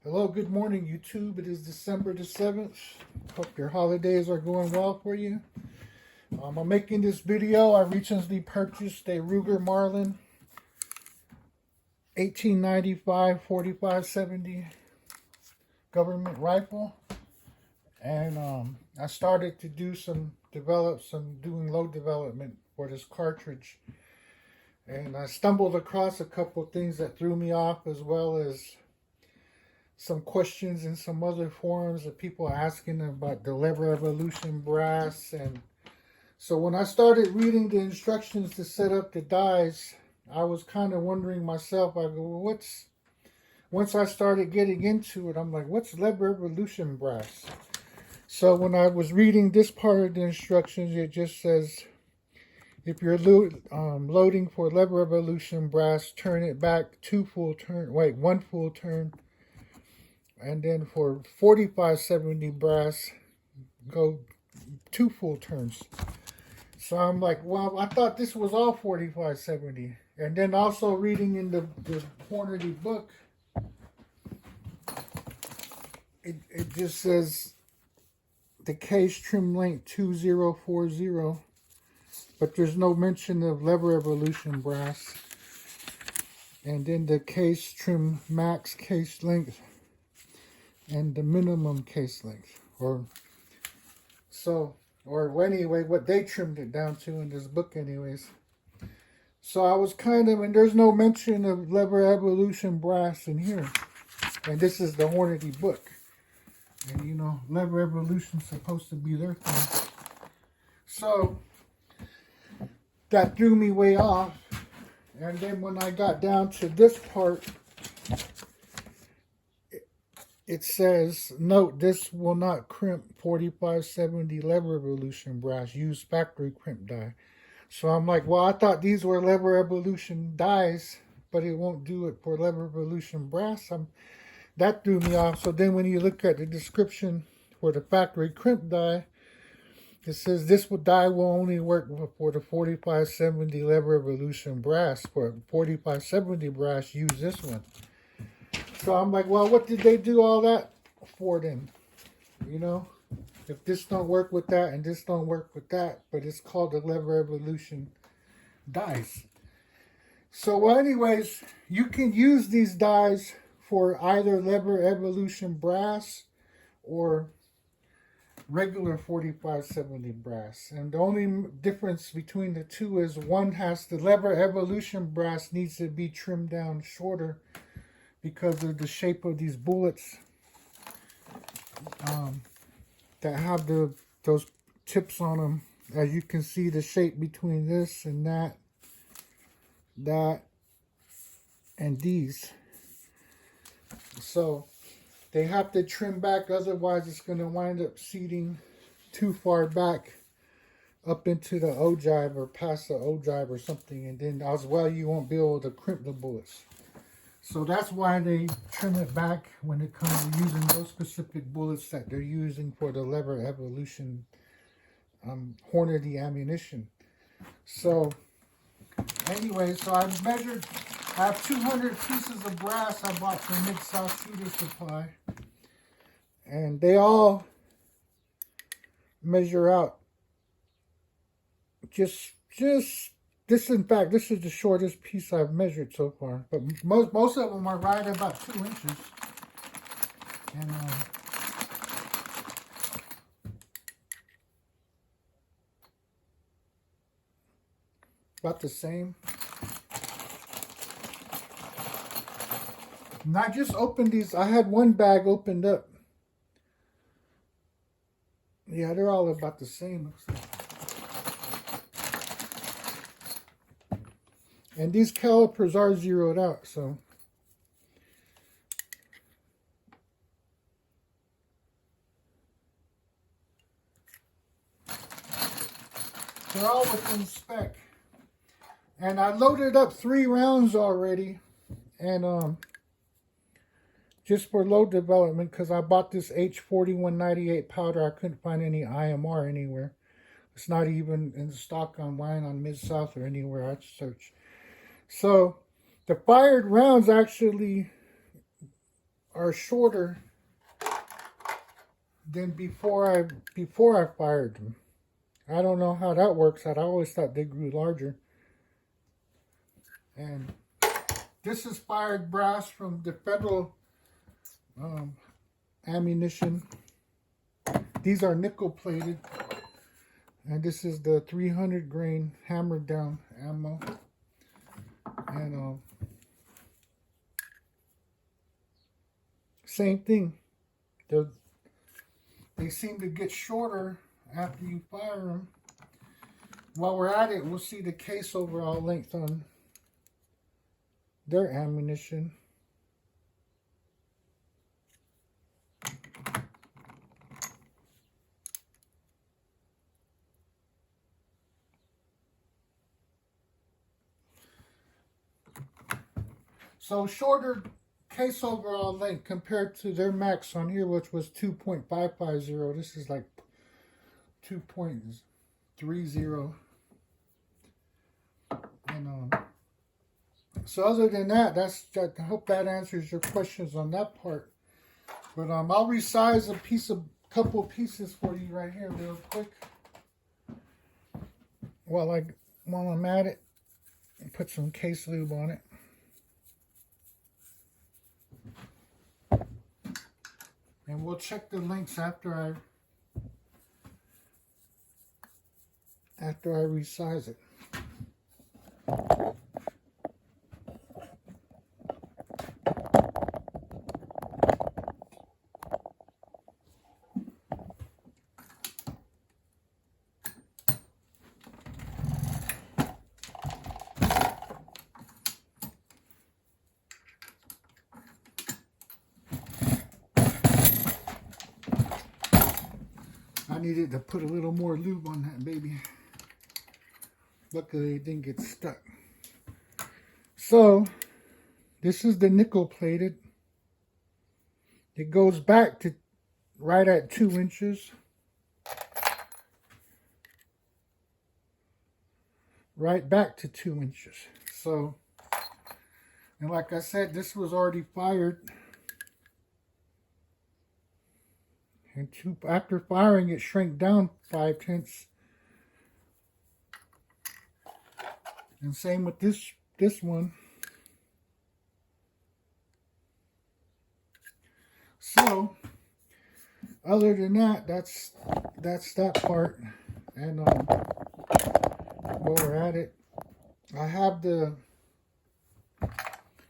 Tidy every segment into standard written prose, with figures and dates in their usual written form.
Hello, good morning, YouTube. It is December the 7th. Hope your holidays are going well for you. I'm making this video. I recently purchased a Ruger Marlin 1895 4570 government rifle. And I started to do doing load development for this cartridge. And I stumbled across a couple things that threw me off, as well as some questions in some other forums of people asking about the Leverevolution brass. And so when I started reading the instructions to set up the dies, I was kind of wondering myself, I go, well, once I started getting into it, I'm like, what's Leverevolution brass? So when I was reading this part of the instructions, it just says, if you're loading for Leverevolution brass, turn it back one full turn. And then for 4570 brass, go 2 full turns. So I'm like, well, I thought this was all 4570. And then also reading in the Hornady book, it just says the case trim length 2040, but there's no mention of Leverevolution brass. And then the case trim max case length and the minimum case length, or anyway, what they trimmed it down to in this book anyways. So I was and there's no mention of Leverevolution brass in here. And this is the Hornady book. And you know, Leverevolution's supposed to be their thing. So that threw me way off. And then when I got down to this part, it says, note, this will not crimp 4570 Leverevolution brass. Use factory crimp die. So I'm like, well, I thought these were Leverevolution dies, but it won't do it for Leverevolution brass. That threw me off. So then when you look at the description for the factory crimp die, it says this die will only work for the 4570 Leverevolution brass. For 4570 brass, use this one. So I'm like, well, what did they do all that for then? You know, if this don't work with that and this don't work with that, but it's called the Leverevolution dies. So well, anyways, you can use these dies for either Leverevolution brass or regular 4570 brass. And the only difference between the two is one has the Leverevolution brass needs to be trimmed down shorter because of the shape of these bullets that have those tips on them. As you can see, the shape between this and that, and these. So they have to trim back, otherwise it's going to wind up seating too far back up into the ogive or past the ogive or something, and then as well you won't be able to crimp the bullets. So that's why they trim it back when it comes to using those specific bullets that they're using for the Leverevolution Hornady ammunition. So anyway, so I have 200 pieces of brass I bought from Mid-South Shooter Supply. And they all measure out just this, in fact, this is the shortest piece I've measured so far. But most of them are right about 2 inches. And about the same. And I just opened these. I had one bag opened up. Yeah, they're all about the same, looks like. And these calipers are zeroed out, so. They're all within spec. And I loaded up 3 rounds already. And just for load development, because I bought this H4198 powder. I couldn't find any IMR anywhere. It's not even in stock online on Mid-South or anywhere I searched. So the fired rounds actually are shorter than before I fired them. I don't know how that works out. I always thought they grew larger. And this is fired brass from the federal ammunition. These are nickel plated. And this is the 300 grain hammered down ammo. And same thing. They seem to get shorter after you fire them. While we're at it, we'll see the case overall length on their ammunition. So shorter case overall length compared to their max on here, which was 2.550. This is like 2.30. And so other than that, I hope that answers your questions on that part. But I'll resize a couple pieces for you right here real quick. While I'm at it, and put some case lube on it. And we'll check the lengths after I resize it. I needed to put a little more lube on that baby. Luckily it didn't get stuck. So this is the nickel plated. It goes back to right at 2 inches. Right back to 2 inches. So, and like I said, this was already fired. And after firing, it shrank down 5/10. And same with this one. So, other than that, that's that part. And while we're at it, I have the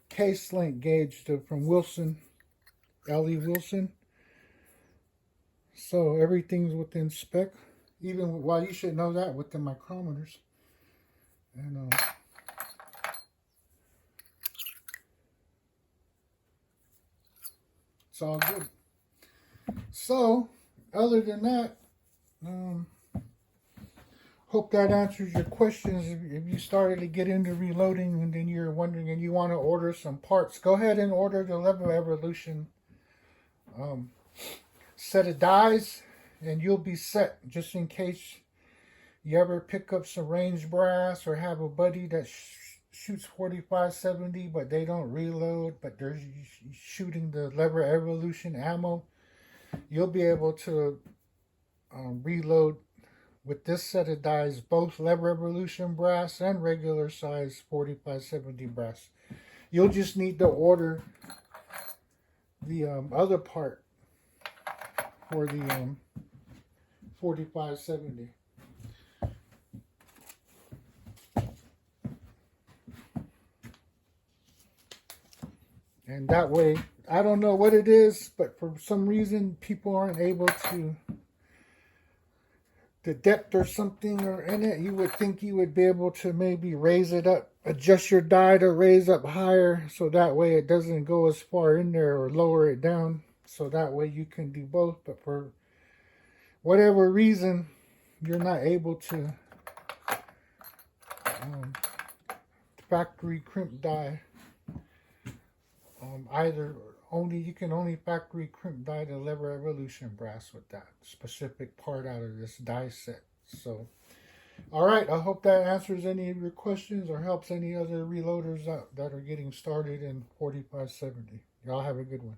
case length gauge from Wilson, LEE Wilson. So everything's within spec. Even, well, you should know that with the micrometers. And it's all good. So, other than that, hope that answers your questions. If you started to get into reloading and then you're wondering and you want to order some parts, go ahead and order the Leverevolution set of dies, and you'll be set, just in case you ever pick up some range brass or have a buddy that shoots 45-70 but they don't reload, but they're shooting the Leverevolution ammo. You'll be able to reload with this set of dies, both Leverevolution brass and regular size 45-70 brass. You'll just need to order the other part for the 45-70. And that way, I don't know what it is, but for some reason, people aren't able to, the depth or something or in it, you would think you would be able to maybe raise it up, adjust your die to raise up higher, so that way it doesn't go as far in there, or lower it down, so that way you can do both. But for whatever reason, you're not able to factory crimp die. You can only factory crimp die the Leverevolution brass with that specific part out of this die set. So, all right, I hope that answers any of your questions or helps any other reloaders out that are getting started in 45-70. Y'all have a good one.